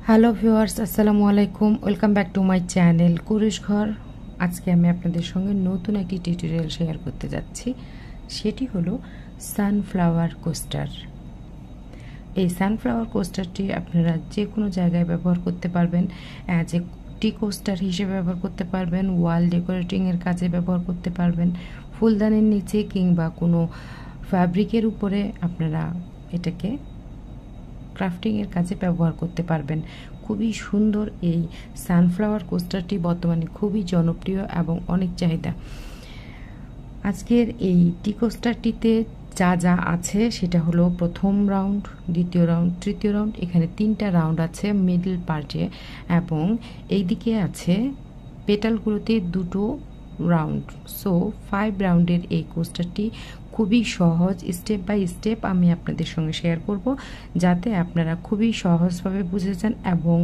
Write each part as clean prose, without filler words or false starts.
Hello viewers, আসসালামু আলাইকুম। Welcome back to my channel Kurush Ghar. আজকে আমি আপনাদের সঙ্গে নতুন একটি টিউটোরিয়াল শেয়ার করতে যাচ্ছি। সেটি হলো সানফ্লাওয়ার কোস্টার। এই সানফ্লাওয়ার কোস্টারটি আপনারা যে কোনো জায়গায় ব্যবহার করতে পারবেন। অ্যাজ এ টি কোস্টার হিসেবে ব্যবহার করতে পারবেন, ওয়াল ডেকোরেটিংয়ের কাজে ব্যবহার করতে পারবেন, ফুলদানির নিচে কিংবা কোনো ফ্যাব্রিকের উপরে আপনারা এটাকে ক্রাফটিংয়ের কাজে ব্যবহার করতে পারবেন। খুবই সুন্দর এই সানফ্লাওয়ার কোস্টারটি বর্তমানে খুবই জনপ্রিয় এবং অনেক চাহিদা। আজকের এই টি কোস্টারটিতে যা যা আছে সেটা হলো প্রথম রাউন্ড, দ্বিতীয় রাউন্ড, তৃতীয় রাউন্ড। এখানে 3টা রাউন্ড আছে মিডল পার্টে, এবং এই দিকে আছে পেটালগুলোতে 2টো রাউন্ড। সো 5 রাউন্ডের এই কোস্টারটি খুবই সহজ। স্টেপ বাই স্টেপ আমি আপনাদের সঙ্গে শেয়ার করব, যাতে আপনারা খুবই সহজভাবে বুঝে যান। এবং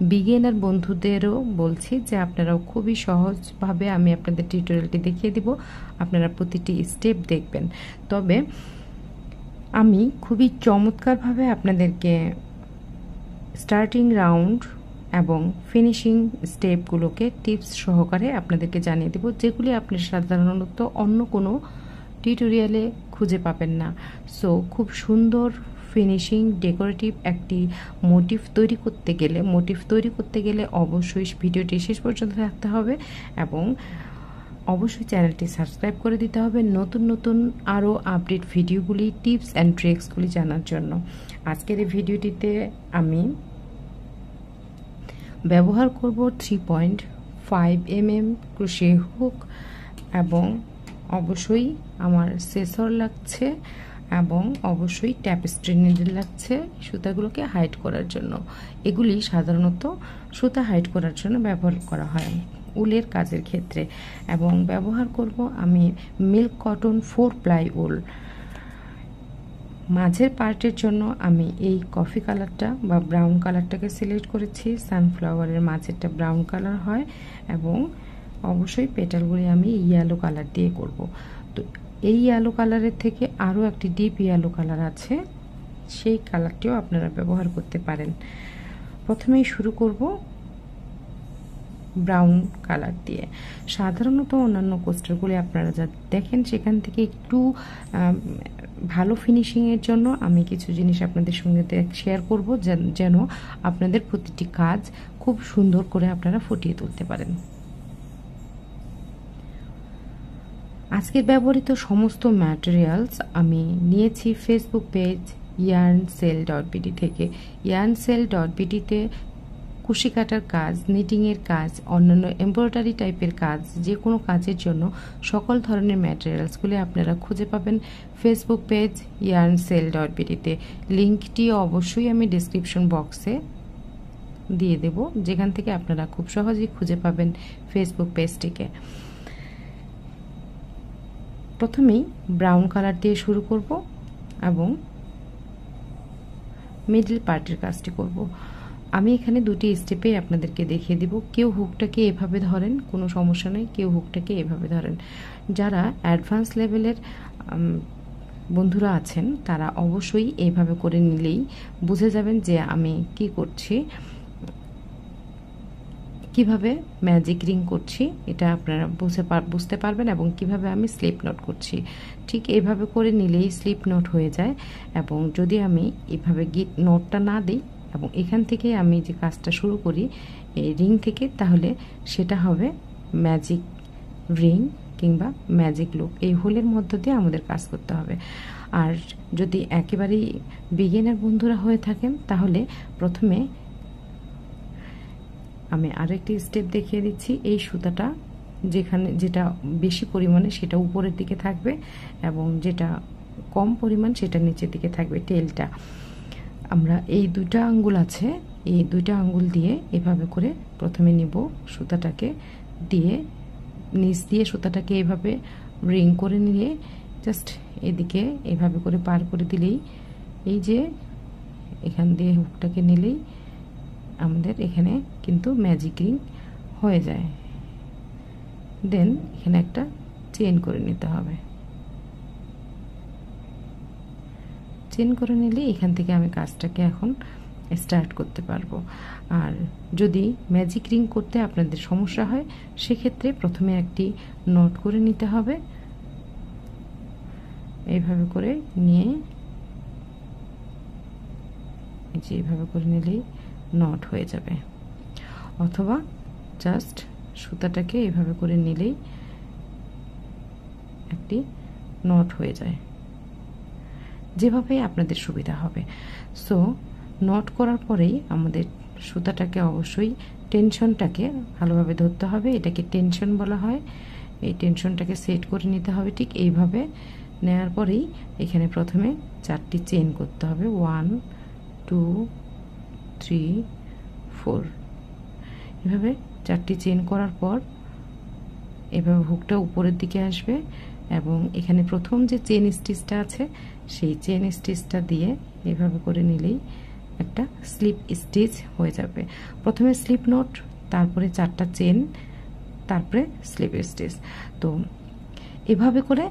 বিগিনার বন্ধুদেরও বলছি যে আপনারাও খুবই সহজভাবে আমি আপনাদের টিউটোরিয়ালটি দেখিয়ে দিব, আপনারা প্রতিটি স্টেপ দেখবেন। তবে আমি খুবই চমৎকারভাবে আপনাদেরকে স্টার্টিং রাউন্ড এবং ফিনিশিং স্টেপগুলোকে টিপস সহকারে আপনাদেরকে জানিয়ে দেব, যেগুলি আপনি সাধারণত অন্য কোনো টিউটোরিয়ালে খুঁজে পাবেন না। সো খুব সুন্দর ফিনিশিং ডেকোরেটিভ একটি মোটিভ তৈরি করতে গেলে অবশ্যই ভিডিওটি শেষ পর্যন্ত থাকতে হবে, এবং অবশ্যই চ্যানেলটি সাবস্ক্রাইব করে দিতে হবে নতুন নতুন আরও আপডেট ভিডিওগুলি, টিপস অ্যান্ড ট্রিক্সগুলি জানার জন্য। আজকের এই ভিডিওটিতে আমি ব্যবহার করব 3.5 mm ক্রোশে হুক, এবং অবশ্যই আমার সেসর লাগছে, এবং অবশ্যই ট্যাপেস্ট্রি নিডল লাগছে সুতাগুলোকে হাইড করার জন্য। এগুলি সাধারণত সুতা হাইড করার জন্য ব্যবহার করা হয় উলের কাজের ক্ষেত্রে। এবং ব্যবহার করব আমি মিল্ক কটন 4 প্লাই উল। মাঝের পার্টের জন্য আমি এই কফি কালারটা বা ব্রাউন কালারটাকে সিলেক্ট করেছি। সানফ্লাওয়ারের মাঝেরটা ব্রাউন কালার হয়, এবং অবশ্যই পেটালগুলি আমি ইয়েলো কালার দিয়ে করব। তো এই ইয়েলো কালারের থেকে আরও একটি ডিপ ইয়েলো কালার আছে, সেই কালারটিও আপনারা ব্যবহার করতে পারেন। প্রথমেই শুরু করব ব্রাউন কালার দিয়ে। সাধারণত অন্যান্য কোস্টারগুলি আপনারা যা দেখেন সেখান থেকে একটু ভালো ফিনিশিংয়ের জন্য আমি কিছু জিনিস আপনাদের সঙ্গে শেয়ার করব, যেন আপনাদের প্রতিটি কাজ খুব সুন্দর করে আপনারা ফুটিয়ে তুলতে পারেন। আজকের ব্যবহৃত সমস্ত ম্যাটেরিয়ালস আমি নিয়েছি ফেসবুক পেজ yarnSale.bd থেকে। yarnSale.bd-তে কুশি কাটার কাজ, নিটিংয়ের কাজ, অন্যান্য এমব্রয়ডারি টাইপের কাজ, যে কোনো কাজের জন্য সকল ধরনের ম্যাটেরিয়ালসগুলি আপনারা খুঁজে পাবেন ফেসবুক পেজ yarnSale.bd-তে। লিঙ্কটি অবশ্যই আমি ডিসক্রিপশন বক্সে দিয়ে দেব, যেখান থেকে আপনারা খুব সহজেই খুঁজে পাবেন ফেসবুক পেজটিকে। প্রথমেই ব্রাউন কালার দিয়ে শুরু করব এবং মিডল পার্টের কাজটি করব। আমি এখানে দুটি স্টেপে আপনাদেরকে দেখিয়ে দিব। কেউ হুকটাকে এভাবে ধরেন, কোনো সমস্যা নেই, কেউ হুকটাকে এভাবে ধরেন। যারা অ্যাডভান্স লেভেলের বন্ধুরা আছেন তারা অবশ্যই এইভাবে করে নিলেই বুঝে যাবেন যে আমি কি করছি, কিভাবে ম্যাজিক রিং করছি, এটা আপনারা বুঝতে পারবেন, এবং কিভাবে আমি স্লিপ নোট করছি। ঠিক এইভাবে করে নিলেই স্লিপ নোট হয়ে যায়। এবং যদি আমি এভাবে নোটটা না দিই এবং এখান থেকে আমি যে কাজটা শুরু করি এই রিং থেকে, তাহলে সেটা হবে ম্যাজিক রিং কিংবা ম্যাজিক লুপ। এই হোলের মধ্য দিয়ে আমাদের কাজ করতে হবে। আর যদি একেবারেই বিগিনার বন্ধুরা হয়ে থাকেন, তাহলে প্রথমে আমি আরেকটি স্টেপ দেখিয়ে দিচ্ছি। এই সুতাটা যেটা বেশি পরিমাণে সেটা উপরের দিকে থাকবে, এবং যেটা কম পরিমাণ সেটা নিচের দিকে থাকবে টেলটা। আমরা এই 2টা আঙ্গুল আছে, এই 2টা আঙ্গুল দিয়ে এভাবে করে প্রথমে নিব সুতাটাকে, দিয়ে নিচ দিয়ে সুতাটাকে এভাবে রিং করে নিয়ে জাস্ট এদিকে এভাবে করে পার করে দিলেই, এই যে এখান দিয়ে হুকটাকে নিলেই আমাদের এখানে কিন্তু ম্যাজিক রিং হয়ে যায়। দেন এখানে একটা চেইন করে নিতে হবে। চেইন করে নিলে এখান থেকে আমি কাজটাকে এখন স্টার্ট করতে পারবো। আর যদি ম্যাজিক রিং করতে আপনাদের সমস্যা হয় সেক্ষেত্রে প্রথমে একটি নট করে নিতে হবে, এইভাবে করে নিয়ে যে এইভাবে করে নিলেই নট হয়ে যাবে, অথবা জাস্ট সুতাটাকে এইভাবে করে নিলেই একটি নট হয়ে যায়, যেভাবে আপনাদের সুবিধা হবে। সো নট করার পরেই আমাদের সুতাটাকে অবশ্যই টেনশনটাকে ভালোভাবে ধরতে হবে, এটাকে টেনশন বলা হয়। এই টেনশনটাকে সেট করে নিতে হবে ঠিক এইভাবে। নেওয়ার পরেই এখানে প্রথমে 4টি চেইন করতে হবে, 1 2 3 4। এভাবে 4টি চেইন করার পর এভাবে হুকটা উপরের দিকে আসবে এবং এখানে প্রথম যে চেইন স্টিচটা আছে সেই চেইন স্টিচটা দিয়ে এভাবে করে নিলেই একটা স্লিপ স্টিচ হয়ে যাবে। প্রথমে স্লিপ নট, তারপরে 4টা চেইন, তারপরে স্লিপ স্টিচ। তো এভাবে করে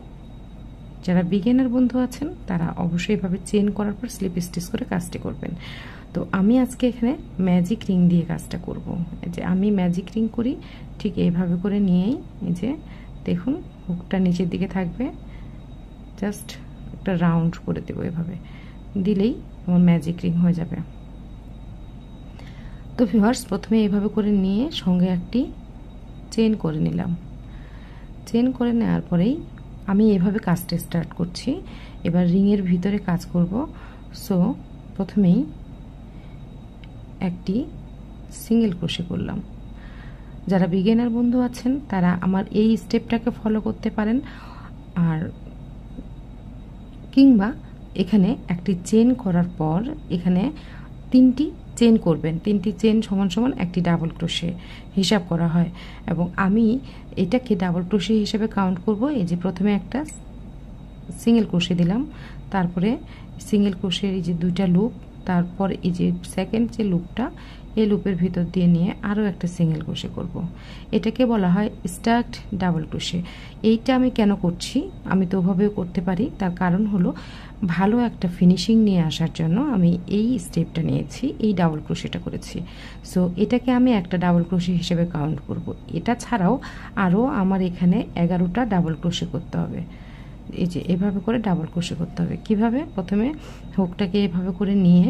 যারা বিগিনার বন্ধু আছেন তারা অবশ্যই এভাবে চেইন করার পর স্লিপ স্টিচ করে কাজটি করবেন। তো আমি আজকে এখানে ম্যাজিক রিং দিয়ে কাজটা করব। এই যে আমি ম্যাজিক রিং করি ঠিক এইভাবে করে নিয়েই, এই যে দেখুন হুকটা নিচের দিকে থাকবে, জাস্ট একটা রাউন্ড করে দেবো, এভাবে দিলেই আমার ম্যাজিক রিং হয়ে যাবে। তো ভিউয়ার্স প্রথমে এইভাবে করে নিয়ে সঙ্গে একটি চেইন করে নিলাম। চেইন করে নেওয়ার পরেই আমি এইভাবে কাজটা স্টার্ট করছি। এবার রিংয়ের ভিতরে কাজ করব। সো প্রথমেই একটি সিঙ্গেল ক্রোশে করলাম। যারা বিগিনার বন্ধু আছেন তারা আমার এই স্টেপটাকে ফলো করতে পারেন, আর কিংবা এখানে একটি চেইন করার পর এখানে 3টি চেইন করবেন। 3টি চেইন সমান সমান একটি ডাবল ক্রোশে হিসাব করা হয়, এবং আমি এটাকে ডাবল ক্রোশে হিসাবে কাউন্ট করব। এই যে প্রথমে একটা সিঙ্গেল ক্রোশে দিলাম, তারপরে সিঙ্গেল ক্রোশের এই যে 2টা লুপ, তারপর এই যে সেকেন্ড যে লুপটা এই লুপের ভিতর দিয়ে নিয়ে আরও একটা সিঙ্গেল ক্রোশে করব। এটাকে বলা হয় স্টাকড ডাবল ক্রোশে। এইটা আমি কেন করছি, আমি তো ওভাবেও করতে পারি, তার কারণ হলো ভালো একটা ফিনিশিং নিয়ে আসার জন্য আমি এই স্টেপটা নিয়েছি, এই ডাবল ক্রোশেটা করেছি। সো এটাকে আমি একটা ডাবল ক্রোশে হিসেবে কাউন্ট করব। এটা ছাড়াও আরও আমার এখানে 11টা ডাবল ক্রোশে করতে হবে। এই যে এভাবে করে ডাবল ক্রোশে করতে হবে। কিভাবে, প্রথমে হুকটাকে এভাবে করে নিয়ে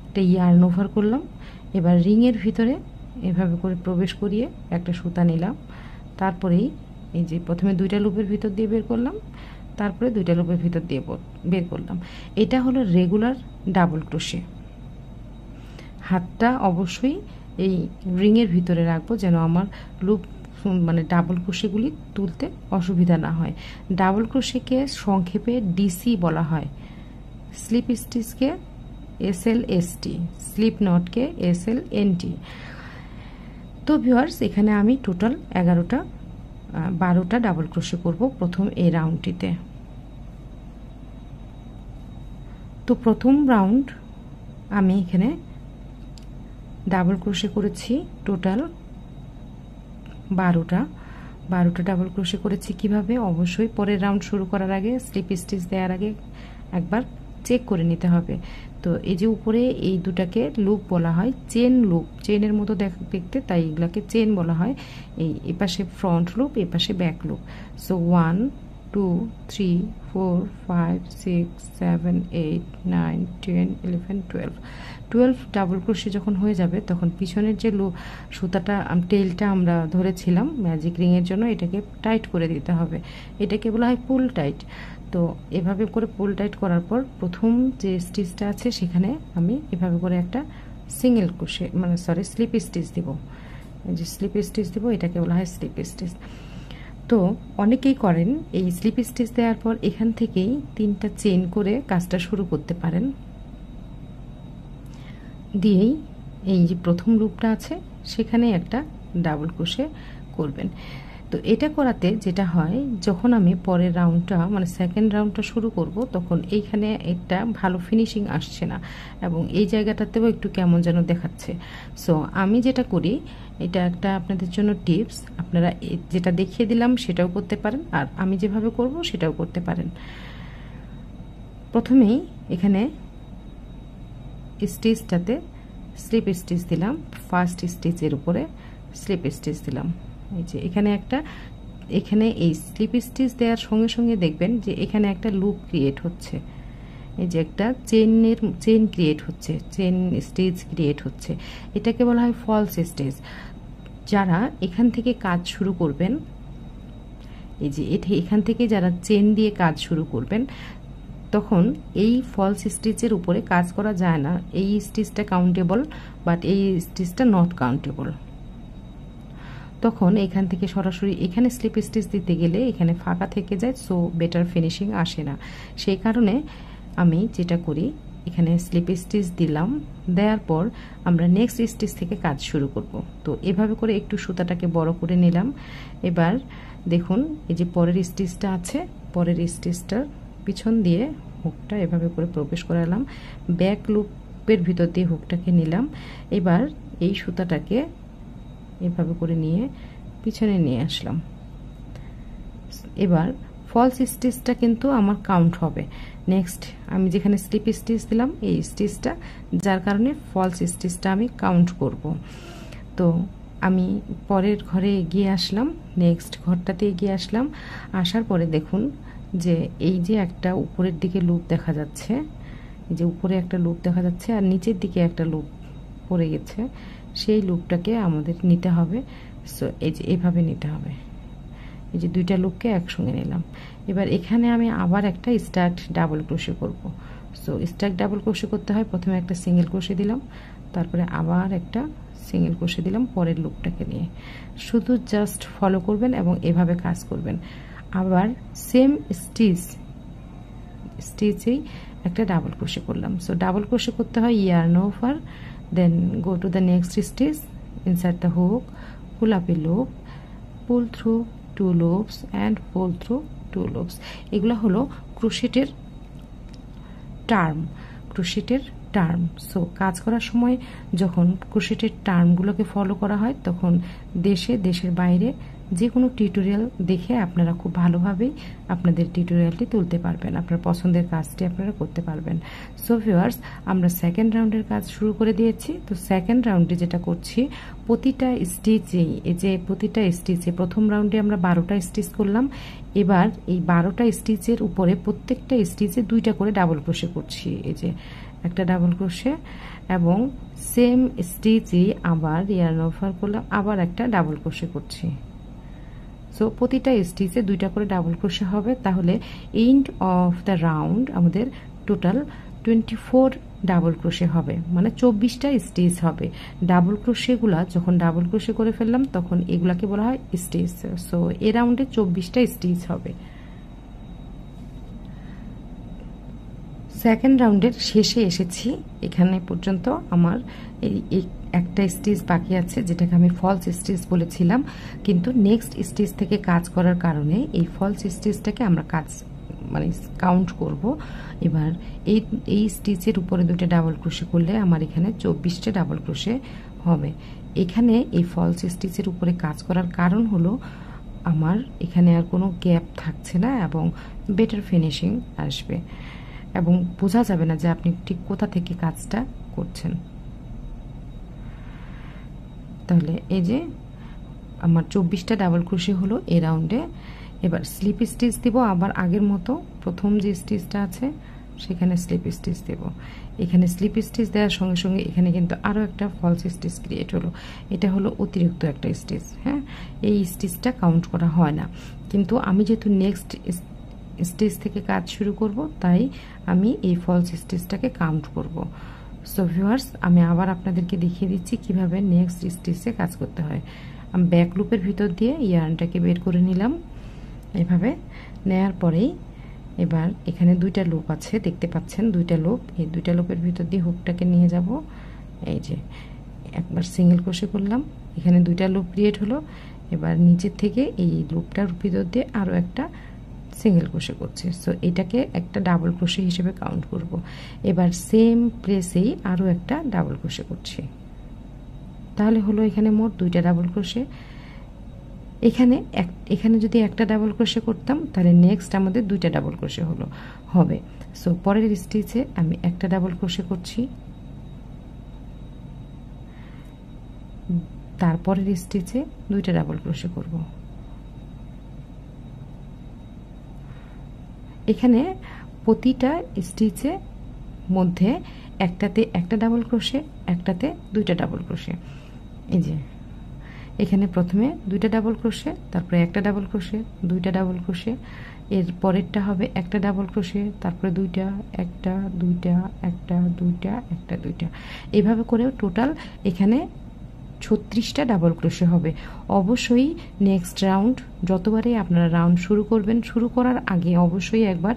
একটা ইয়ার্ন ওভার করলাম, এবার রিংয়ের ভিতরে এভাবে করে প্রবেশ করিয়ে একটা সুতা নিলাম, তারপরেই এই যে প্রথমে 2টা লুপের ভিতর দিয়ে বের করলাম, তারপরে 2টা লুপের ভিতর দিয়ে বের করলাম। এটা হলো রেগুলার ডাবল ক্রোশে। হাতটা অবশ্যই এই রিংয়ের ভিতরে রাখবো যেন আমার লুপ মানে ডাবল ক্রোশেগুলি তুলতে অসুবিধা না হয়। ডাবল ক্রোশেকে সংক্ষেপে ডিসি বলা হয়, স্লিপ স্টিচকে SLST, স্লিপ নটকে SLNT। তো ভিউয়ার্স এখানে আমি টোটাল 12টা ডাবল ক্রোশে করব প্রথম এই রাউন্ডটিতে। তো প্রথম রাউন্ড আমি এখানে ডাবল ক্রোশে করেছি টোটাল 12টা ডাবল ক্রোশে করেছি। কিভাবে, অবশ্যই পরের রাউন্ড শুরু করার আগে স্লিপ স্টিচ দেওয়ার আগে একবার চেক করে নিতে হবে। তো এই যে উপরে এই দুটাকে লুপ বলা হয়, চেন লুপ, চেনের মতো দেখতে, তাই এগুলাকে চেন বলা হয়। এই এপাশে ফ্রন্ট লুপ, এপাশে back loop. So 1 2 3 4 5 6 7 8 9 10 11 12 double crochet যখন হয়ে যাবে তখন পিছনের যে সুতাটা টেলটা আমরা ধরেছিলাম ম্যাজিক রিংয়ের জন্য, এটাকে টাইট করে দিতে হবে। এটাকে বলা হয় পুল টাইট। তো এভাবে করে পুল টাইট করার পর প্রথম যে স্টিচটা আছে সেখানে আমি এভাবে করে একটা সিঙ্গেল ক্রোশে মানে স্লিপ স্টিচ দিব। যে স্লিপ স্টিচ দিব এটাকে বলা হয় স্লিপ স্টিচ। তো অনেকেই করেন এই স্লিপ স্টিচ দেওয়ার পর এখান থেকেই 3টা চেইন করে কাজটা শুরু করতে পারেন। দিয়েই এই যে প্রথম লুপটা আছে সেখানে একটা ডাবল ক্রোশে করবেন। তো এটা করাতে যেটা হয়, যখন আমি পরের রাউন্ডটা মানে সেকেন্ড রাউন্ডটা শুরু করব তখন এইখানে একটা ভালো ফিনিশিং আসছে না এবং এই জায়গাটাতেও একটু কেমন যেন দেখাচ্ছে। সো আমি যেটা করি, এটা একটা আপনাদের জন্য টিপস, আপনারা যেটা দেখিয়ে দিলাম সেটাও করতে পারেন, আর আমি যেভাবে করব সেটাও করতে পারেন। প্রথমেই এখানে স্টিচটাতে স্লিপ স্টিচ দিলাম, ফার্স্ট স্টিচের উপরে স্লিপ স্টিচ দিলাম। এই যে এখানে এই স্লিপ স্টিচ দেওয়ার সঙ্গে সঙ্গে দেখবেন যে এখানে একটা লুপ ক্রিয়েট হচ্ছে, এই যে একটা চেন ক্রিয়েট হচ্ছে, চেন স্টিচ ক্রিয়েট হচ্ছে। এটাকে বলা হয় ফলস স্টিচ। যারা এখান থেকে কাজ শুরু করবেন, এই যে এখান থেকে যারা চেন দিয়ে কাজ শুরু করবেন, তখন এই ফলস স্টিচের উপরে কাজ করা যায় না। এই স্টিচটা কাউন্টেবল, বাট এই স্টিচটা নট কাউন্টেবল। তখন এখান থেকে সরাসরি এখানে স্লিপ স্টিচ দিতে গেলে এখানে ফাঁকা থেকে যায়, সো বেটার ফিনিশিং আসে না। সেই কারণে আমি যেটা করি, এখানে স্লিপ স্টিচ দিলাম, দেওয়ার পর আমরা নেক্সট স্টিচ থেকে কাজ শুরু করব। তো এভাবে করে একটু সুতাটাকে বড় করে নিলাম। এবার দেখুন এই যে পরের স্টিচটা আছে, পরের স্টিচটার পিছন দিয়ে হুকটা এভাবে করে প্রবেশ করালাম, ব্যাক লুপের ভিতর দিয়ে হুকটাকে নিলাম। এবার এই সুতাটাকে এভাবে করে নিয়ে পিছনে নিয়ে আসলাম। এবার ফলস স্টিচটা কিন্তু আমার কাউন্ট হবে। নেক্সট আমি যেখানে স্লিপ স্টিচ দিলাম এই স্টিচটা, যার কারণে ফলস স্টিচটা আমি কাউন্ট করব। তো আমি পরের ঘরে এগিয়ে আসলাম, নেক্সট ঘরটাতে এগিয়ে আসলাম। আসার পরে দেখুন যে এই যে একটা উপরের দিকে লুপ দেখা যাচ্ছে, এই যে উপরে একটা লুপ দেখা যাচ্ছে আর নিচের দিকে একটা লুপ পড়ে গেছে, সেই লুপটাকে আমাদের নিতে হবে। সো এই যে এভাবে নিতে হবে, এই যে দুইটা লুপকে একসঙ্গে নিলাম। এবার এখানে আমি আবার একটা স্টার্ট ডাবল ক্রোশে করব। সো স্টার্ট ডাবল ক্রোশে করতে হয়, প্রথমে একটা সিঙ্গেল ক্রোশে দিলাম, তারপরে আবার একটা সিঙ্গেল ক্রোশে দিলাম পরের লুপটাকে নিয়ে। শুধু জাস্ট ফলো করবেন এবং এভাবে কাজ করবেন। আবার সেম স্টিচেই একটা ডাবল ক্রোশে করলাম। সো ডাবল ক্রোশে করতে হয় yarn over, then go to the next stitch, insert the hook, pull up a loop, pull through 2 loops and pull through 2 loops। এগুলো হলো ক্রোশেটের টার্ম। সো কাজ করার সময় যখন ক্রোশেটের টার্মগুলোকে ফলো করা হয়, তখন দেশের বাইরে যে কোনো টিউটোরিয়াল দেখে আপনারা খুব ভালোভাবেই আপনাদের টিউটোরিয়ালটি তুলতে পারবেন, আপনার পছন্দের কাজটি আপনারা করতে পারবেন। সো ভিউয়ার্স, আমরা সেকেন্ড রাউন্ডের কাজ শুরু করে দিয়েছি। তো সেকেন্ড রাউন্ডে যেটা করছি, প্রতিটা স্টিচে প্রথম রাউন্ডে আমরা 12টা স্টিচ করলাম। এবার এই 12টা স্টিচের উপরে প্রত্যেকটা স্টিচে 2টা করে ডাবল ক্রোশে করছি। এই যে একটা ডাবল ক্রোশে এবং সেম স্টিচে আবার ইয়ার্ন ওভার করলাম, আবার একটা ডাবল ক্রোশে করছি। সো প্রতিটা স্টিচে 2টা করে ডাবল ক্রোশে হবে। তাহলে এন্ড অফ দ্য রাউন্ড আমাদের টোটাল 24 ডাবল ক্রোশে হবে, মানে 24টা স্টিচ হবে। ডাবল ক্রোশেগুলা যখন ডাবল ক্রোশে করে ফেললাম তখন এগুলাকে বলা হয় স্টিচ। সো এই রাউন্ডে 24টা স্টিচ হবে। সেকেন্ড রাউন্ডের শেষে এসেছি, এখানে পর্যন্ত আমার এই একটা স্টিচ বাকি আছে, যেটাকে আমি ফলস স্টিচ বলেছিলাম। কিন্তু নেক্সট স্টিচ থেকে কাজ করার কারণে এই ফলস স্টিচটাকে আমরা কাউন্ট করব। এবার এই স্টিচের উপরে 2টা ডাবল ক্রোশে করলে আমার এখানে 24টা ডাবল ক্রোশে হবে। এখানে এই ফলস স্টিচের উপরে কাজ করার কারণ হলো আমার এখানে আর কোনো গ্যাপ থাকছে না এবং বেটার ফিনিশিং আসবে এবং বোঝা যাবে না যে আপনি ঠিক কোথা থেকে কাজটা করছেন। তাহলে এই যে আমার 24টা ডাবল ক্রোশে হলো এই রাউন্ডে। এবার স্লিপ স্টিচ দিব, আবার আগের মতো প্রথম যে স্টিচটা আছে সেখানে স্লিপ স্টিচ দেব। এখানে স্লিপ স্টিচ দেওয়ার সঙ্গে সঙ্গে এখানে কিন্তু আরও একটা ফলস স্টিচ ক্রিয়েট হলো, এটা হলো অতিরিক্ত একটা স্টিচ। হ্যাঁ, এই স্টিচটা কাউন্ট করা হয় না, কিন্তু আমি যেহেতু নেক্সট স্টিচ থেকে কাজ শুরু করব, তাই আমি এই ফলস স্টিচটাকে কাউন্ট করব। সো ভিউয়ার্স, আমি আবার আপনাদেরকে দেখিয়ে দিচ্ছি কিভাবে নেক্সট স্টিচে কাজ করতে হয়। আমি ব্যাক লুপের ভিতর দিয়ে ইয়ার্নটাকে বের করে নিলাম। এভাবে নেয়ার পরেই এবার এখানে 2টা লুপ আছে, দেখতে পাচ্ছেন 2টা লুপ। এই 2টা লুপের ভিতর দিয়ে হুকটাকে নিয়ে যাব। এই যে একবার সিঙ্গেল ক্রোশে করলাম, এখানে 2টা লুপ ক্রিয়েট হলো। এবার নিচের থেকে এই লুপটার ভিতর দিয়ে আরও একটা সিঙ্গেল ক্রোশে করছি। সো এটাকে একটা ডাবল ক্রোশে হিসেবে কাউন্ট করব। এবার সেম প্লেসেই আরও একটা ডাবল ক্রোশে করছি, তাহলে হলো এখানে মোট 2টা ডাবল ক্রোশে। এখানে যদি একটা ডাবল ক্রোশে করতাম তাহলে নেক্সট আমাদের 2টা ডাবল ক্রোশে হবে। সো পরের স্টিচে আমি একটা ডাবল ক্রোশে করছি, তারপরের স্টিচে 2টা ডাবল ক্রোশে করব। এখানে প্রতিটা স্টিচে মধ্যে একটাতে একটা ডাবল ক্রোশে, একটাতে 2টা ডাবল ক্রোশে। এই যে এখানে প্রথমে 2টা ডাবল ক্রোশে, তারপরে একটা ডাবল ক্রোশে, 2টা ডাবল ক্রোশে, এর পরেরটা হবে একটা ডাবল ক্রোশে, তারপরে 2টা, একটা, 2টা, একটা, 2টা, একটা, 2টা, এইভাবে করে টোটাল এখানে 36টা ডাবল ক্রোশে হবে। অবশ্যই নেক্সট রাউন্ড যতবারই আপনারা রাউন্ড শুরু করবেন, শুরু করার আগে অবশ্যই একবার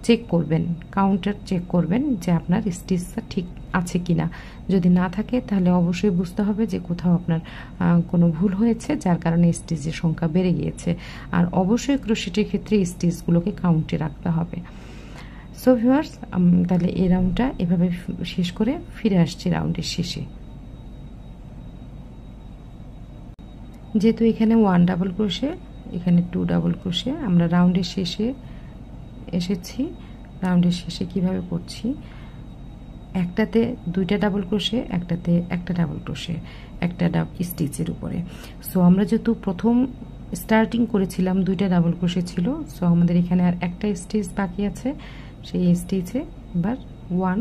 চেক করবেন, কাউন্টার চেক করবেন যে আপনার স্টিচটা ঠিক আছে কিনা। যদি না থাকে তাহলে অবশ্যই বুঝতে হবে যে কোথাও আপনার কোনো ভুল হয়েছে, যার কারণে স্টিচের সংখ্যা বেড়ে গিয়েছে। আর অবশ্যই ক্রোশেটের ক্ষেত্রে স্টিচগুলোকে কাউন্টে রাখতে হবে। সো ভিউয়ার্স, তাহলে এই রাউন্ডটা এভাবে শেষ করে ফিরে আসছি রাউন্ডের শেষে। যেহেতু এখানে 1 ডাবল ক্রোশে, এখানে 2 ডাবল ক্রোশে, আমরা রাউন্ডের শেষে এসেছি। রাউন্ডের শেষে কিভাবে করছি, একটাতে 2টা ডাবল ক্রোশে, একটাতে একটা ডাবল ক্রোশে, একটা স্টিচের উপরে। সো আমরা যেহেতু প্রথম স্টার্টিং করেছিলাম 2টা ডাবল ক্রোশে ছিল, সো আমাদের এখানে আর একটা স্টিচ বাকি আছে। সেই স্টিচে এবার 1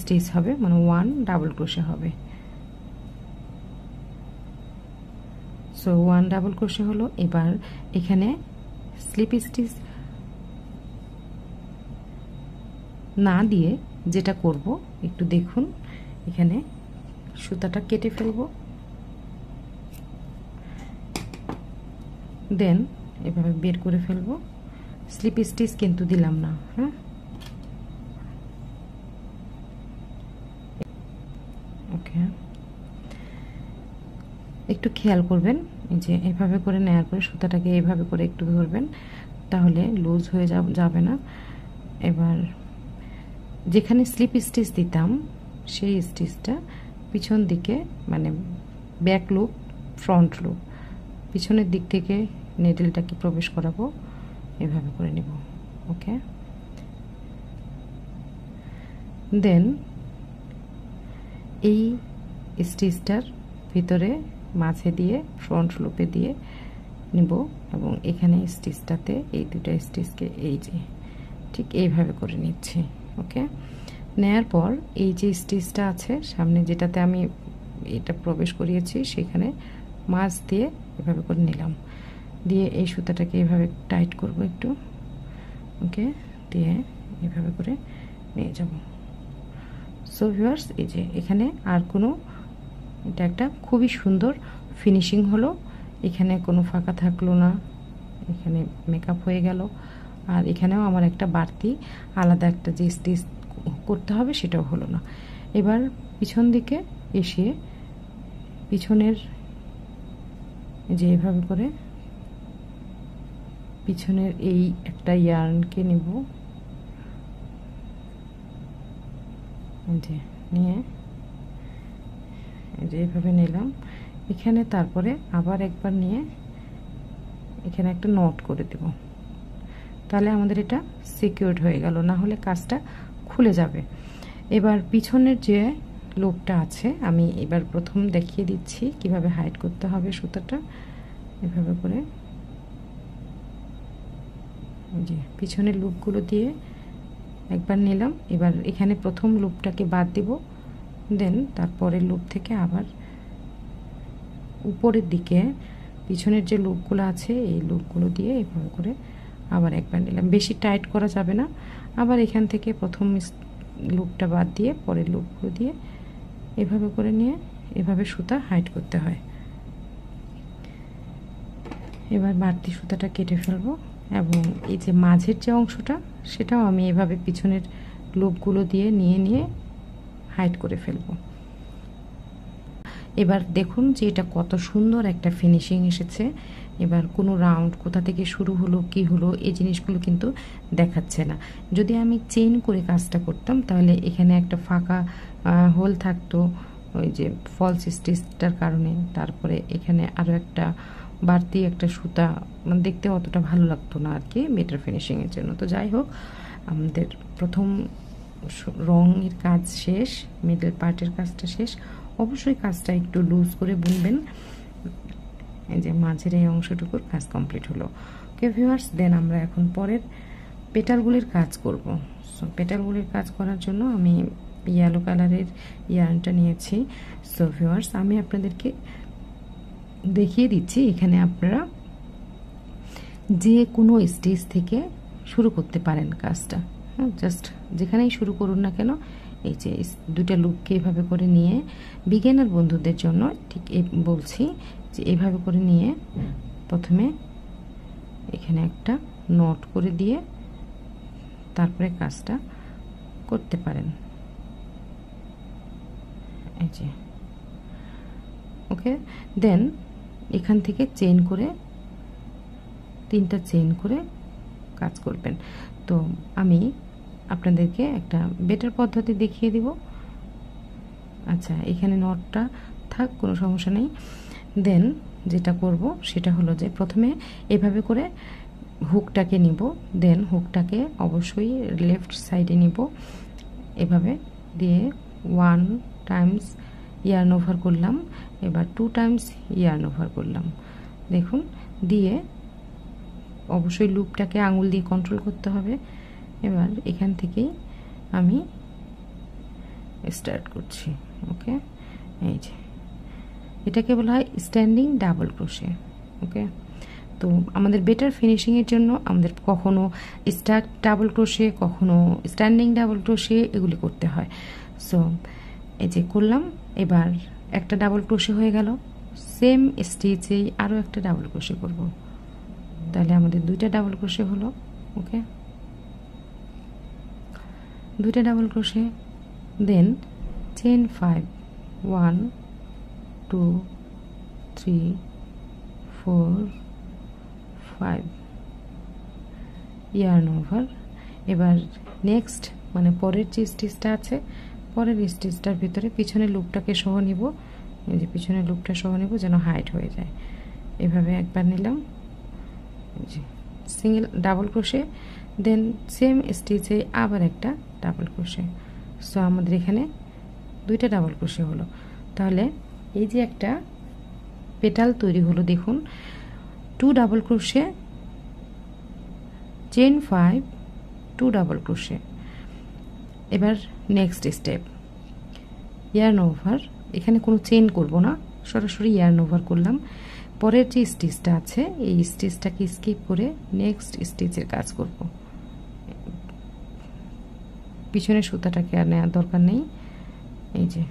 স্টিচ হবে, মানে 1 ডাবল ক্রোশে হবে। সো 1 ডাবল ক্রোশে হলো। এবার এখানে স্লিপ স্টিচ না দিয়ে যেটা করব একটু দেখুন, এখানে সুতাটা কেটে ফেলব, দেন এভাবে বের করে ফেলব। স্লিপ স্টিচ কিন্তু দিলাম না, হ্যাঁ। ওকে, একটু খেয়াল করবেন যে এভাবে করে নেওয়ার পরে সুতাটাকে এইভাবে করে একটু ধরবেন, তাহলে লুজ হয়ে যাবে না। এবার যেখানে স্লিপ স্টিচ দিতাম সেই স্টিচটা পিছন দিকে, মানে ব্যাক লুপ, ফ্রন্ট লুপ, পিছনের দিক থেকে নেডেলটাকে প্রবেশ করাবো, এভাবে করে নেব। ওকে, দেন এই স্টিচটার ভিতরে মাঝে দিয়ে ফ্রন্ট লুপে দিয়ে নিব, এবং এখানে স্টিচটাতে এই 2টা স্টিচকে এই যে ঠিক এইভাবে করে নিচ্ছি। ওকে, নেয়ার পর এই যে স্টিচটা আছে সামনে, যেটাতে আমি এটা প্রবেশ করিয়েছি, সেখানে মাছ দিয়ে এভাবে করে নিলাম, দিয়ে এই সুতাটাকে এভাবে টাইট করব একটু। ওকে, দিয়ে এভাবে করে নিয়ে যাব। সো ভিউয়ার্স, এই যে এখানে আর কোনো, এটা একটা খুবই সুন্দর ফিনিশিং হলো। এখানে কোনো ফাঁকা থাকলো না, এখানে মেকআপ হয়ে গেল। আর এখানেও আমার একটা বাড়তি আলাদা একটা যে স্টিচ করতে হবে সেটাও হলো না। এবার পিছন দিকে এসে পিছনের যে এভাবে করে পিছনের এই একটা ইয়ার্নকে নেব, যে নিয়ে যে এভাবে নিলাম এখানে, তারপরে আবার একবার নিয়ে এখানে একটা নট করে দেব, তাহলে আমাদের এটা সিকিউরড হয়ে গেল, না হলে কাজটা খুলে যাবে। এবার পিছনের যে লুপটা আছে, আমি এবার প্রথম দেখিয়ে দিচ্ছি কিভাবে হাইড করতে হবে সুতাটা। এভাবে করে যে পিছনের লুপগুলো দিয়ে একবার নিলাম, এবার এখানে প্রথম লুপটাকে বাদ দিব, দেন তারপরের লুপ থেকে আবার উপরের দিকে পিছনের যে লুপগুলো আছে এই লুপগুলো দিয়ে এভাবে করে আবার একবার নিলাম। বেশি টাইট করা যাবে না। আবার এখান থেকে প্রথম লুপটা বাদ দিয়ে পরের লুপগুলো দিয়ে এভাবে করে নিয়ে এভাবে সুতা হাইড করতে হয়। এবার বাড়তি সুতাটা কেটে ফেলবো, এবং এই যে মাঝের যে অংশটা সেটাও আমি এভাবে পিছনের লুপগুলো দিয়ে নিয়ে হাইড করে ফেলবো। এবার দেখুন যে এটা কত সুন্দর একটা ফিনিশিং এসেছে। এবার কোনো রাউন্ড কোথা থেকে শুরু হলো কি হলো এই জিনিসগুলো কিন্তু দেখাচ্ছে না। যদি আমি চেইন করে কাজটা করতাম তাহলে এখানে একটা ফাঁকা হোল থাকতো ওই যে ফলস স্টিচটার কারণে, তারপরে এখানে আরও একটা বাড়তি একটা সুতা, মানে দেখতে অতটা ভালো লাগতো না আর কি বেটার ফিনিশিংয়ের জন্য। তো যাই হোক, আমাদের প্রথম রঙের কাজ শেষ, মিডল পার্টের কাজটা শেষ। অবশ্যই কাজটা একটু লুজ করে বুনবেন। এই যে মাঝের এই অংশটুকুর কাজ কমপ্লিট হলো। ওকে ভিউয়ার্স, দেন আমরা এখন পরের পেটালগুলির কাজ করব। সো পেটালগুলির কাজ করার জন্য আমি ইয়েলো কালারের ইয়ার্নটা নিয়েছি। সো ভিউয়ার্স, আমি আপনাদেরকে দেখিয়ে দিচ্ছি, এখানে আপনারা যে কোনো স্টেজ থেকে শুরু করতে পারেন কাজটা। হ্যাঁ, জাস্ট যেখানেই শুরু করুন না কেন, এই যে দুটা লুপকে এভাবে করে নিয়ে, বিগিনার বন্ধুদের জন্য ঠিক বলছি যে এভাবে করে নিয়ে প্রথমে এখানে একটা নট করে দিয়ে তারপরে কাজটা করতে পারেন। এই যে ওকে, দেন এখান থেকে চেইন করে 3টা চেইন করে কাজ করবেন। তো আমি আপনাদেরকে একটা বেটার পদ্ধতি দেখিয়ে দিব। আচ্ছা, এখানে নটটা থাক, কোনো সমস্যা নেই। দেন যেটা করব সেটা হলো যে প্রথমে এভাবে করে হুকটাকে নিব, দেন হুকটাকে অবশ্যই লেফট সাইডে নিব, এভাবে দিয়ে 1 টাইমস ইয়ার্ন ওভার করলাম, এবার 2 টাইমস ইয়ার্ন ওভার করলাম। দেখুন, দিয়ে অবশ্যই লুপটাকে আঙুল দিয়ে কন্ট্রোল করতে হবে। এবার এখান থেকেই আমি স্টার্ট করছি। ওকে, এই যে এটাকে বলা হয় স্ট্যান্ডিং ডাবল ক্রোশে। ওকে, তো আমাদের বেটার ফিনিশিংয়ের জন্য আমাদের কখনো স্টার্ট ডাবল ক্রোশে, কখনো স্ট্যান্ডিং ডাবল ক্রোশে এগুলি করতে হয়। সো এই যে করলাম, এবার একটা ডাবল ক্রোশে হয়ে গেল, সেম স্টিচেই আরও একটা ডাবল ক্রোশে করব, তাহলে আমাদের 2টা ডাবল ক্রোশে হলো। ওকে, 2টা ডাবল ক্রোশে, দেন চেইন 5, 1 2 3 4 5 ইয়ার্ন ওভার। এবার নেক্সট মানে পরের যে স্টিচটা আছে, পরের স্টিচটার ভিতরে পিছনের লুপটাকে সহ নিব। এই যে পিছনের লুপটা সহ নিব যেন হাইট হয়ে যায়। এভাবে একবার নিলাম, সিঙ্গেল ডাবল ক্রোশে, দেন সেম স্টিচে আবার একটা ডাবল ক্রোশে। সো আমাদের এখানে 2টা ডাবল ক্রোশে হলো। তাহলে এই যে একটা পেটাল তৈরি হলো, দেখুন 2 double crochet, chain 5, 2 double crochet. এবার নেক্সট স্টেপ ইয়ার্ন ওভার, এখানে কোনো চেইন করব না, সরাসরি ইয়ার্ন ওভার করলাম। পরের যে স্টিচটা আছে এই স্টিচটাকে স্কিপ করে নেক্সট স্টিচের কাজ করব। পিছনের সুতাটাকে আর নেওয়ার দরকার নেই। এই যে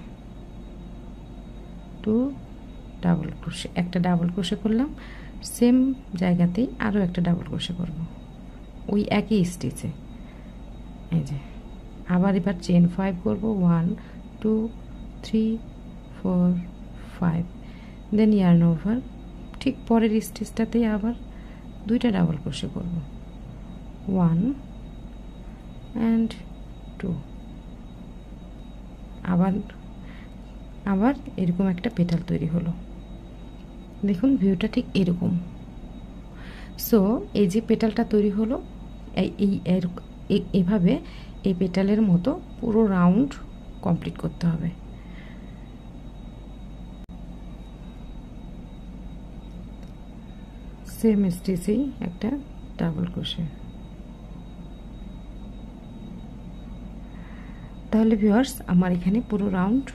2 ডাবল ক্রোশে, একটা ডাবল ক্রোশে করলাম, সেম জায়গাতেই আরও একটা ডাবল ক্রোশে করব ওই একই স্টিচে। এই যে আবার এবার চেইন 5 করব, 1 2 3 4 5, দেন ইয়ার্ন ওভার, ঠিক পরের স্টিচটাতেই আবার 2টা ডাবল ক্রোশে করব, 1 and 2, আবার এরকম একটা পেটাল তৈরি হলো। দেখুন ভিউটা ঠিক এরকম। সো এই যে পেটালটা তৈরি হলো, এইভাবে এই পেটালের মতো পুরো রাউন্ড কমপ্লিট করতে হবে। সেম স্টিচেই একটা ডাবল ক্রোশে। তাহলে ভিউয়ার্স, আমার এখানে পুরো রাউন্ড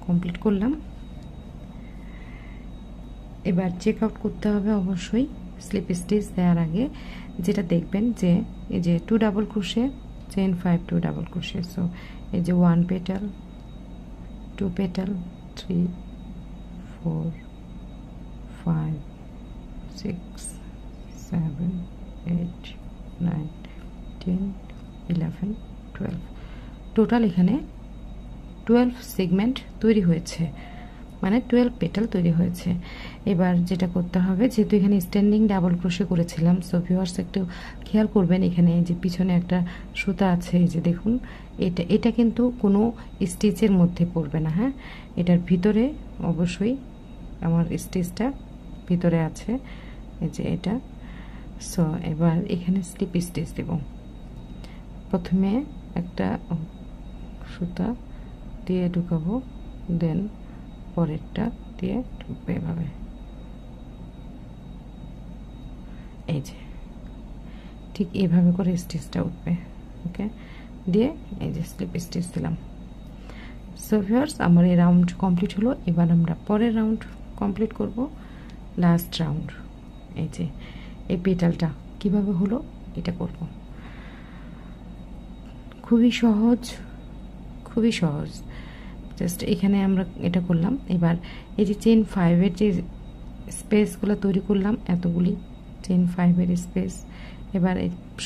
কমপ্লিট করলাম। এবার চেক আউট করতে হবে অবশ্যই স্লিপ স্টিচ দেওয়ার আগে, যেটা দেখবেন যে এই যে 2 double crochet, chain 5, 2 double crochet. So এই যে 1 পেটাল, 2 পেটাল, 3 4 5 6 7 8 9 10 11 12, টোটাল এখানে 12 সেগমেন্ট তৈরি হয়েছে, মানে 12 পেটাল তৈরি হয়েছে। এবার যেটা করতে হবে, যেহেতু এখানে স্ট্যান্ডিং ডাবল ক্রোশে করেছিলাম, সো ভিউয়ার্স একটু খেয়াল করবেন, এখানে যে পিছনে একটা সুতা আছে, এই যে দেখুন, এটা কিন্তু কোনো স্টিচের মধ্যে পড়বে না। হ্যাঁ, এটার ভিতরে অবশ্যই আমার স্টিচটা ভিতরে আছে, এই যে এটা। সো এবার এখানে স্লিপ স্টিচ দেব। প্রথমে একটা সুতা দিয়ে ঢুকাবো, দেন পরেরটা দিয়ে ঢুকবে এভাবে। এই যে ঠিক এইভাবে করে স্টিচটা উঠবে। ওকে, দিয়ে এই যে স্লিপ স্টিচ দিলাম। সো ভিউয়ার্স, আমার এই রাউন্ড কমপ্লিট হলো। এবার আমরা পরের রাউন্ড কমপ্লিট করব, লাস্ট রাউন্ড। এই যে এই পেটালটা কিভাবে হলো এটা করব। খুবই সহজ, খুবই সহজ। জাস্ট এখানে আমরা এটা করলাম। এবার এই যে চেন 5-এর যে স্পেসগুলো তৈরি করলাম, এতগুলি চেন 5-এর স্পেস, এবার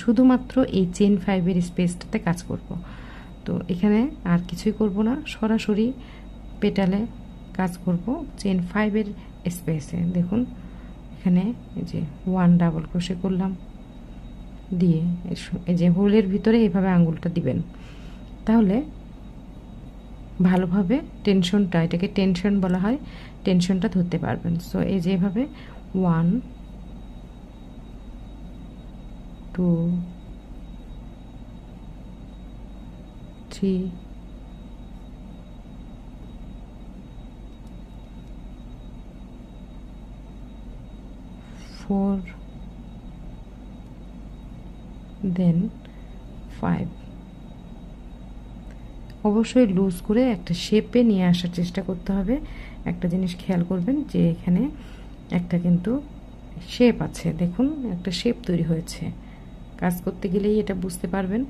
শুধুমাত্র এই চেন 5-এর স্পেসটাতে কাজ করব। তো এখানে আর কিছুই করব না, সরাসরি পেটালে কাজ করব চেন 5-এর স্পেসে। দেখুন এখানে এই যে 1 ডাবল ক্রোশে করলাম, দিয়ে এই যে হোলের ভিতরে এইভাবে আঙ্গুলটা দিবেন, তাহলে ভালোভাবে টেনশনটা, এটাকে টেনশন বলা হয়, টেনশনটা ধরতে পারবেন। সো এই যে এভাবে 1 2 3 4 দেন 5। অবশ্যই লুজ করে একটা শেপে নিয়ে আসার চেষ্টা করতে হবে। একটা জিনিস খেয়াল করবেন যে এখানে একটা কিন্তু শেপ আছে, দেখুন একটা শেপ তৈরি হয়েছে। কাজ করতে গেলেই এটা বুঝতে পারবেন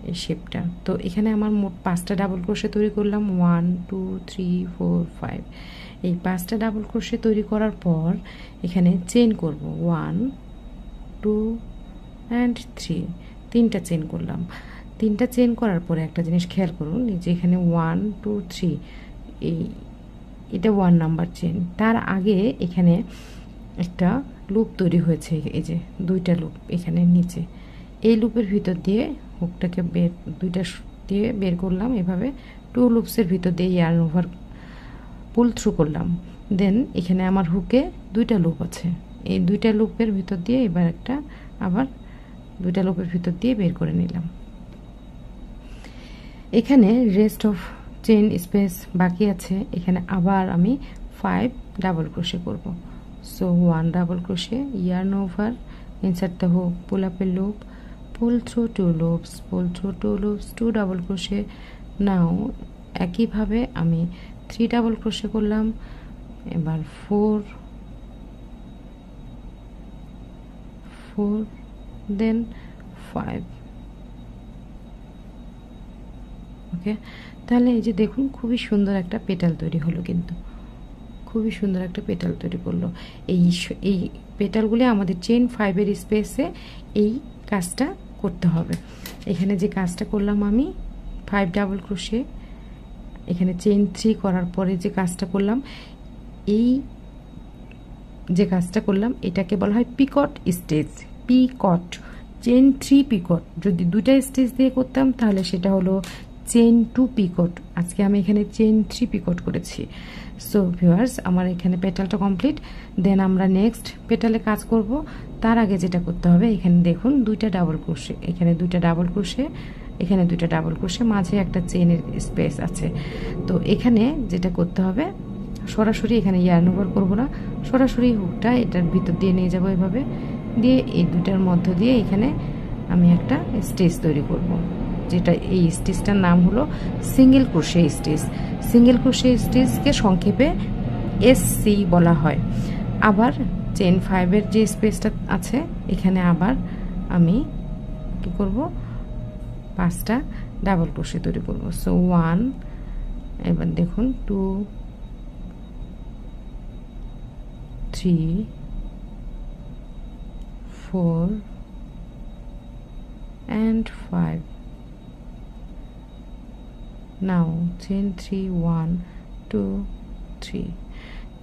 এই শেপটা। তো এখানে আমার মোট 5টা ডাবল ক্রোশে তৈরি করলাম, 1 2 3 4 5। এই 5টা ডাবল ক্রোশে তৈরি করার পর এখানে চেন করব 1 2 অ্যান্ড 3, 3টা চেন করলাম। 3টা চেন করার পরে একটা জিনিস খেয়াল করুন, যে এখানে 1 2 3 এটা 1 নাম্বার চেন। তার আগে এখানে একটা লুপ তৈরি হয়েছে, এই যে 2টা লুপ এখানে নিচে। এই লুপের ভিতর দিয়ে হুকটাকে দুইটা দিয়ে বের করলাম, এভাবে 2 লুপসের ভিতর দিয়ে ইয়ার্ন ওভার পুল থ্রু করলাম। দেন এখানে আমার হুকে 2টা লুপ আছে, এই 2টা লুপের ভিতর দিয়ে এবার একটা আবার 2টা লুপের ভিতর দিয়ে বের করে নিলাম। এখানে রেস্ট অফ চেন স্পেস বাকি আছে, এখানে আবার আমি 5 ডাবল ক্রোশে করব। So 1 double crochet, yarn over, insert the hook, pull up a loop, pull through 2 loops, pull through 2 loops, 2 double crochet. Now একইভাবে আমি 3 ডাবল ক্রোশে করলাম, এবার 4 দেন 5। ওকে, তাহলে এই যে দেখুন খুবই সুন্দর একটা পেটাল তৈরি হলো, কিন্তু খুবই সুন্দর একটা পেটাল তৈরি করলো। এই পেটালগুলি আমাদের চেন 5-এর স্পেসে এই কাজটা করতে হবে। এখানে যে কাজটা করলাম আমি 5 ডাবল ক্রোশে, এখানে চেন 3 করার পরে যে কাজটা করলাম, এই যে কাজটা করলাম এটাকে বলা হয় Picot stage. Picot, chain 3 Picot. যদি 2টা স্টেজ দিয়ে করতাম তাহলে সেটা হলো চেন 2 পিকট। আজকে আমি এখানে চেন 3 পিকট করেছি। সো ভিউয়ার্স, আমার এখানে পেটালটা কমপ্লিট। দেন আমরা নেক্সট পেটালে কাজ করব। তার আগে যেটা করতে হবে, এখানে দেখুন 2টা ডাবল ক্রোশে, এখানে 2টা ডাবল ক্রোশে, এখানে 2টা ডাবল ক্রোশে, মাঝে একটা চেনের স্পেস আছে। তো এখানে যেটা করতে হবে, সরাসরি এখানে ইয়ার্ন ওভার করবো না, সরাসরি হুকটা এটার ভিতর দিয়ে নিয়ে যাব, এভাবে দিয়ে এই 2টার মধ্য দিয়ে এখানে আমি একটা স্টিচ তৈরি করব, যেটা এই স্টিচটার নাম হলো single crochet stitch. Single crochet স্টিচকে সংক্ষেপে এসসি বলা হয়। আবার চেন 5-এর যে স্পেসটা আছে এখানে আবার আমি কি করব, 5টা ডাবল ক্রোশে তৈরি করব। সো 1, এবার দেখুন 2 3 4 and 5. Now chain 3 1 2 3।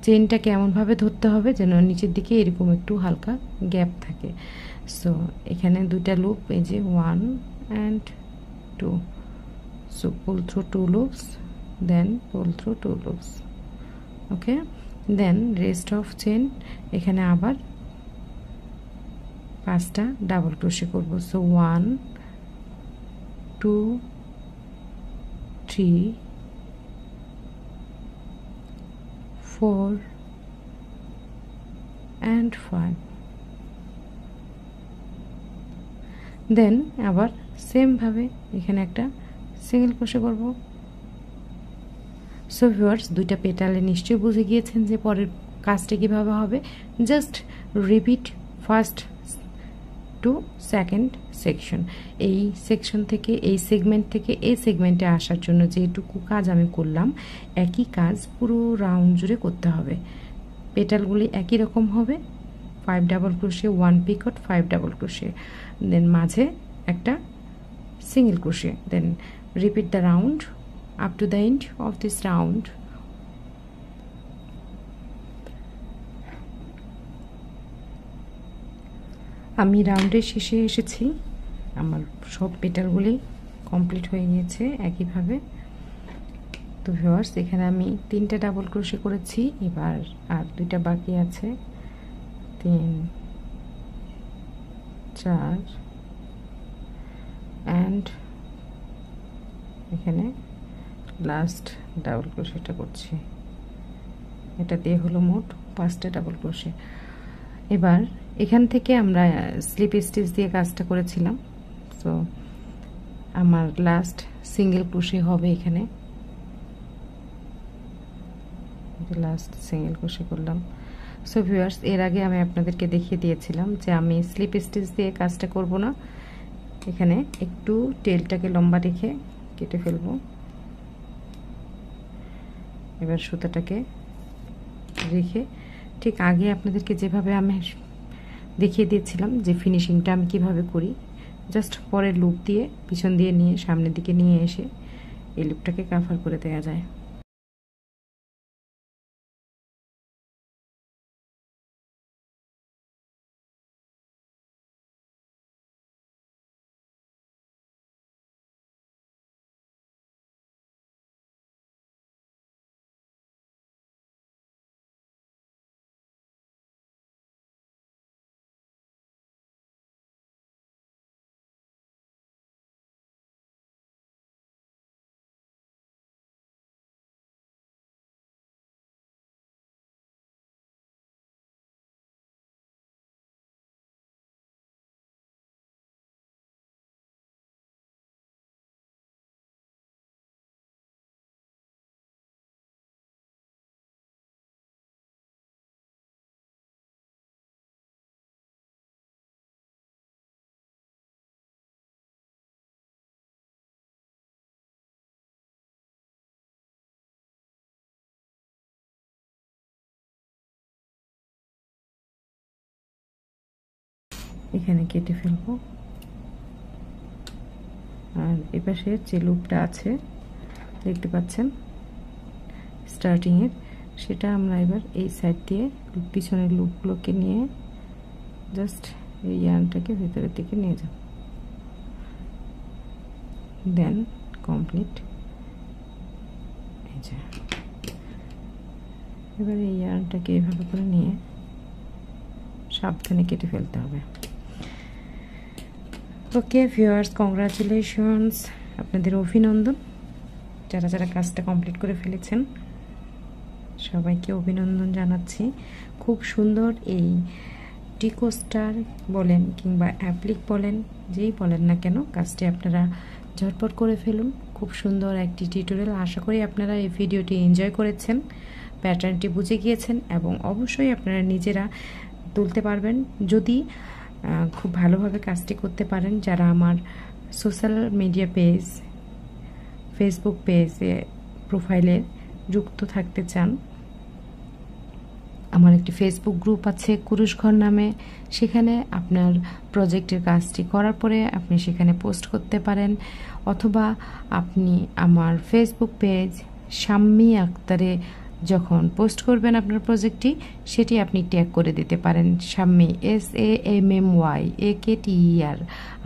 চেনটাকে এমনভাবে ধরতে হবে যেন নিচের দিকে এরকম একটু হালকা গ্যাপ থাকে। সো এখানে 2টা লুপ, এই যে 1 and 2। So pull through 2 loops, then pull through 2 loops. Okay, then rest of chain এখানে আবার 5টা ডাবল ক্রোশে করব। সো 1 2 3 4 and 5 দেন আবার সেম ভাবে এখানে একটা সিঙ্গেল ক্রোশে করব। সো ভিউয়ার্স, দুইটা পেটালে নিশ্চয়ই বুঝে গিয়েছেন যে পরের কাজটা কিভাবে হবে। Just repeat first to second section. এই সেকশন থেকে, এই সেগমেন্ট থেকে এই সেগমেন্টে আসার জন্য যেটুকু কাজ আমি করলাম, একই কাজ পুরো রাউন্ড জুড়ে করতে হবে। পেটালগুলি একই রকম হবে, 5 double crochet, 1 picot, 5 double crochet, then মাঝে একটা single crochet, then repeat the round up to the end of this round. আমি রাউন্ডের শেষে এসেছি, আমার সব পেটালগুলি কমপ্লিট হয়ে গিয়েছে একইভাবে। তো ভিউয়ার্স, এখানে আমি 3টা ডাবল ক্রোশে করেছি, এবার আর 2টা বাকি আছে, 3 4 অ্যান্ড এখানে লাস্ট ডাবল ক্রোশেটা করছি। এটা দিয়ে হলো মোট 5টা ডাবল ক্রোশে। এবার এখান থেকে আমরা স্লিপ স্টিচ দিয়ে কাজটা করেছিলাম, সো আমার লাস্ট সিঙ্গেল ক্রোশে হবে এখানে। লাস্ট সিঙ্গেল ক্রোশে করলাম। সো ভিউয়ার্স, এর আগে আমি আপনাদেরকে দেখিয়ে দিয়েছিলাম যে আমি স্লিপ স্টিচ দিয়ে কাজটা করব না, এখানে একটু টেলটাকে লম্বা রেখে কেটে ফেলবো। এবার সুতাটাকে রেখে ঠিক আগে আপনাদেরকে যেভাবে আমি দেখিয়ে দিয়েছিলাম যে ফিনিশিংটা আমি কিভাবে করি, জাস্ট পরের লুপ দিয়ে পিছন দিয়ে নিয়ে সামনের দিকে নিয়ে এসে এই লুপটাকে কাভার করে দেওয়া যায়। এখানে কেটে ফেলবো, আর এপাশে যে লুপটা আছে দেখতে পাচ্ছেন স্টার্টিং এর, সেটা আমরা এবার এই সাইড দিয়ে পিছনের লুপগুলোকে নিয়ে জাস্ট এই ইয়ার্নটাকে ভেতরের দিকে নিয়ে যাব, দেন কমপ্লিট। এই যে এবার এই ইয়ার্নটাকে এইভাবে করে নিয়ে সাবধানে কেটে ফেলতে হবে। ওকে ভিউয়ার্স, কংগ্রাচুলেশনস, আপনাদের অভিনন্দন যারা যারা কাজটা কমপ্লিট করে ফেলেছেন, সবাইকে অভিনন্দন জানাচ্ছি। খুব সুন্দর এই টিকোস্টার বলেন কিংবা অ্যাপ্লিক বলেন, যেই বলেন না কেন, কাজটি আপনারা ঝটপট করে ফেলুন। খুব সুন্দর একটি টিউটোরিয়াল, আশা করি আপনারা এই ভিডিওটি এনজয় করেছেন, প্যাটার্নটি বুঝে গিয়েছেন এবং অবশ্যই আপনারা নিজেরা তুলতে পারবেন যদি খুব ভালোভাবে কাজটি করতে পারেন। যারা আমার সোশ্যাল মিডিয়া পেজ, ফেসবুক পেজে প্রোফাইলে যুক্ত থাকতে চান, আমার একটি ফেসবুক গ্রুপ আছে কুরুশ ঘর নামে, সেখানে আপনার প্রজেক্টের কাজটি করার পরে আপনি সেখানে পোস্ট করতে পারেন, অথবা আপনি আমার ফেসবুক পেজ শাম্মী আক্তারে যখন পোস্ট করবেন আপনার প্রজেক্টটি, সেটি আপনি ট্যাগ করে দিতে পারেন শাম্মী, SAMMYAKTER,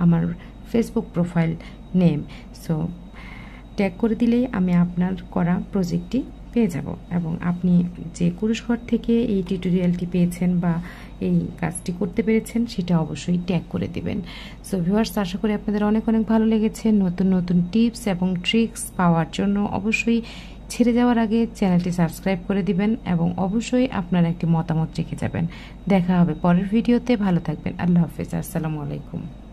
আমার Facebook profile name. So tag করে দিলেই আমি আপনার করা প্রজেক্টটি পেয়ে যাব। এবং আপনি যে কুরুশ ঘর থেকে এই টিউটোরিয়ালটি পেয়েছেন বা এই কাজটি করতে পেরেছেন সেটা অবশ্যই ট্যাগ করে দিবেন। সো ভিউয়ার্স, আশা করি আপনাদের অনেক অনেক ভালো লেগেছে। নতুন নতুন টিপস এবং ট্রিক্স পাওয়ার জন্য অবশ্যই ছেড়ে যাওয়ার আগে চ্যানেলটি সাবস্ক্রাইব করে দিবেন এবং অবশ্যই আপনারা একটি মতামত রেখে যাবেন। দেখা হবে পরের ভিডিওতে। ভালো থাকবেন। আল্লাহ হাফেজ। আসসালামু আলাইকুম।